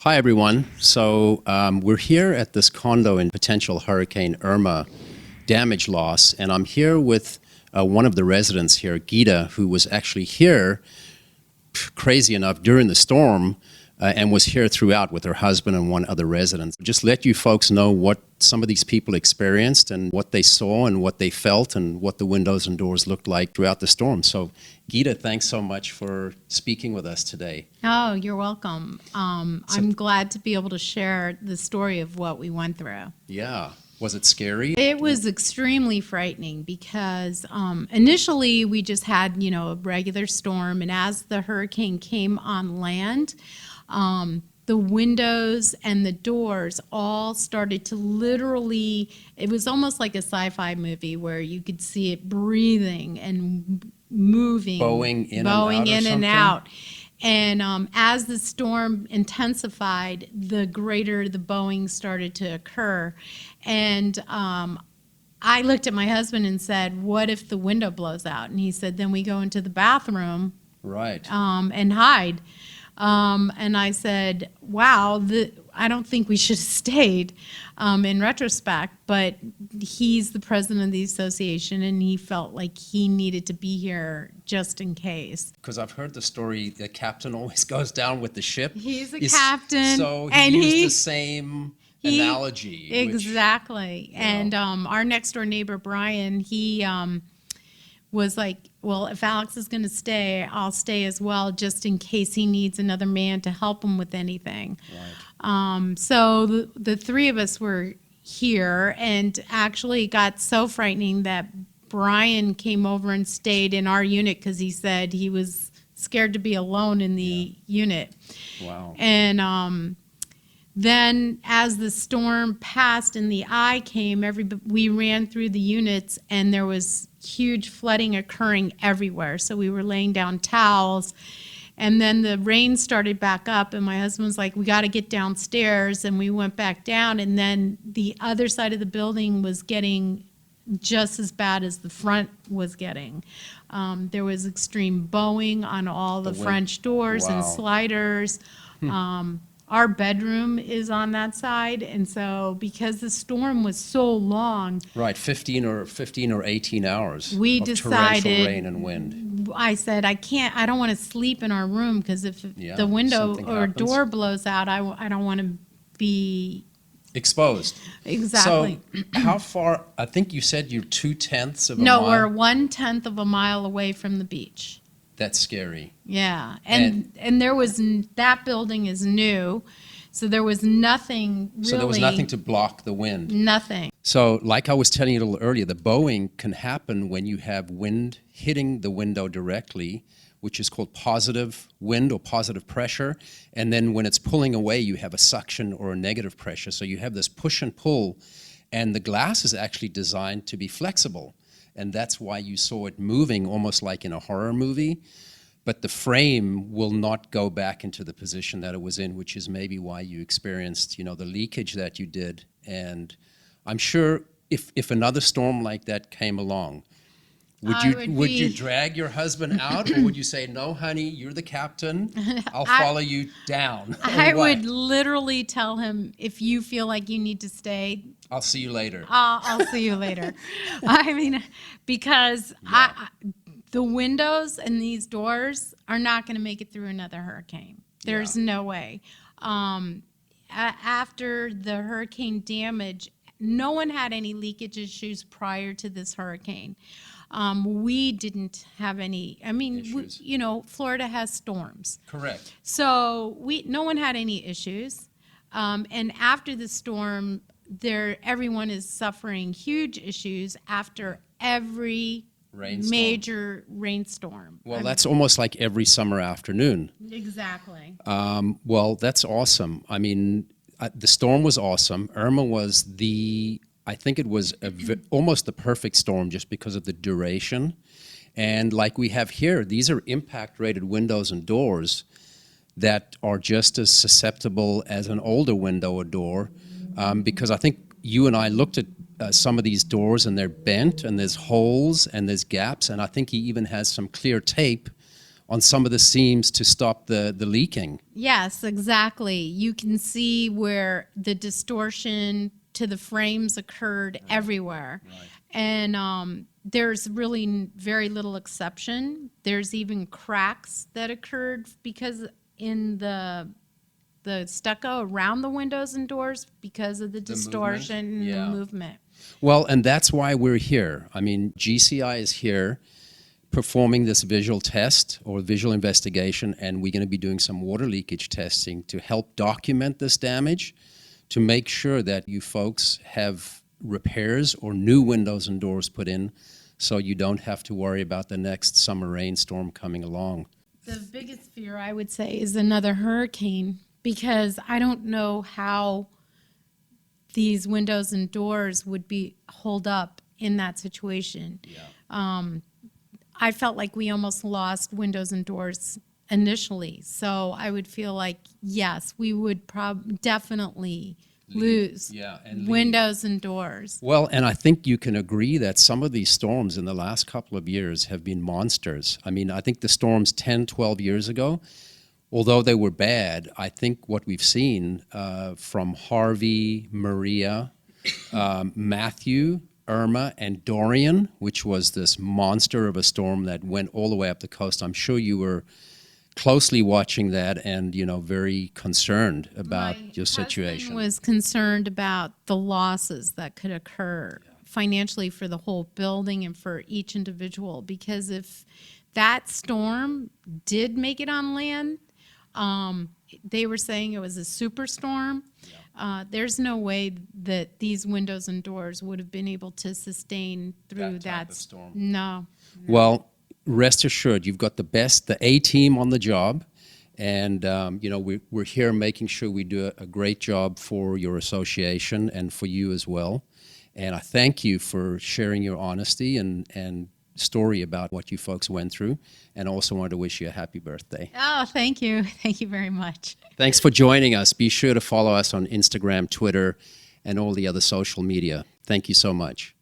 Hi, everyone. So we're here at this condo in potential Hurricane Irma damage loss, and I'm here with one of the residents here, Gitta, who was actually here, crazy enough, during the storm, and was here throughout with her husband and one other resident. Just let you folks know what some of these people experienced and what they saw and what they felt and what the windows and doors looked like throughout the storm. So Gitta, thanks so much for speaking with us today. Oh, you're welcome. I'm glad to be able to share the story of what we went through. Yeah. Was it scary? It was extremely frightening because initially we just had, a regular storm, and as the hurricane came on land, the windows and the doors all started to literally, it was almost like a sci-fi movie where you could see it breathing and moving, bowing in and out. And as the storm intensified, the greater the bowing started to occur. And I looked at my husband and said, what if the window blows out? And he said, then we go into the bathroom, right, and hide. And I said, wow, I don't think we should have stayed in retrospect, but he's the president of the association and he felt like he needed to be here just in case. Because I've heard the story, the captain always goes down with the ship. He's a captain. So he used the same analogy. Exactly. And our next door neighbor, Brian, he was like, well, if Alex is going to stay, I'll stay as well, just in case he needs another man to help him with anything. Right. So the three of us were here, and actually got so frightening that Brian came over and stayed in our unit because he said he was scared to be alone in the unit. Wow. And then as the storm passed and the eye came, we ran through the units, and there was huge flooding occurring everywhere. So we were laying down towels, and then the rain started back up, and my husband was like, we got to get downstairs, and we went back down, and then the other side of the building was getting just as bad as the front was getting. There was extreme bowing on all the French doors and sliders. Our bedroom is on that side, and so because the storm was so long, right, 15 or 18 hours we of decided, torrential rain and wind. I said, I don't want to sleep in our room because if the window or door blows out, I don't want to be exposed. Exactly. So how far, I think you said you're 2/10 of a mile? No, we're 1/10 of a mile away from the beach. That's scary. Yeah, and there was, that building is new, so there was nothing really. So there was nothing to block the wind. Nothing. So like I was telling you a little earlier, the bowing can happen when you have wind hitting the window directly, which is called positive wind or positive pressure, and then when it's pulling away, you have a suction or a negative pressure. So you have this push and pull, and the glass is actually designed to be flexible. And that's why you saw it moving almost like in a horror movie. But the frame will not go back into the position that it was in, which is maybe why you experienced, the leakage that you did. And I'm sure if another storm like that came along, would you drag your husband out, or would you say, no, honey, you're the captain, I'll follow you down? I would literally tell him, if you feel like you need to stay, I'll see you later. I'll see you later. I mean, because the windows and these doors are not going to make it through another hurricane. There's no way. After the hurricane damage, no one had any leakage issues prior to this hurricane. We didn't have any. I mean, Florida has storms. Correct. So no one had any issues. And after the storm, everyone is suffering huge issues after every major rainstorm. Well, that's almost like every summer afternoon. Exactly. Well, that's awesome. I mean, the storm was awesome. Irma was I think it was almost the perfect storm just because of the duration. And like we have here, these are impact-rated windows and doors that are just as susceptible as an older window or door, because I think you and I looked at some of these doors, and they're bent, and there's holes, and there's gaps, and I think he even has some clear tape on some of the seams to stop the leaking. Yes, exactly. You can see where the distortion to the frames occurred everywhere. Right. And there's really very little exception. There's even cracks that occurred because in the stucco around the windows and doors because of the distortion and the movement. Well, and that's why we're here. I mean, GCI is here performing this visual test or visual investigation, and we're going to be doing some water leakage testing to help document this damage, to make sure that you folks have repairs or new windows and doors put in so you don't have to worry about the next summer rainstorm coming along. The biggest fear, I would say, is another hurricane, because I don't know how these windows and doors would be hold up in that situation. I felt like we almost lost windows and doors initially, so I would feel like, yes, we would definitely lose windows and doors. Well, and I think you can agree that some of these storms in the last couple of years have been monsters. I mean, I think the storms 10, 12 years ago, although they were bad, I think what we've seen from Harvey, Maria, Matthew, Irma, and Dorian, which was this monster of a storm that went all the way up the coast. I'm sure you were closely watching that and, you know, very concerned about your situation. My husband was concerned about the losses that could occur financially for the whole building and for each individual, because if that storm did make it on land, they were saying it was a superstorm. There's no way that these windows and doors would have been able to sustain through that storm. No. Well, rest assured, you've got the A team on the job, and you know, we're here making sure we do a great job for your association and for you as well. And I thank you for sharing your honesty and story about what you folks went through, and also wanted to wish you a happy birthday. Oh, thank you. Thank you very much. Thanks for joining us. Be sure to follow us on Instagram, Twitter, and all the other social media. Thank you so much.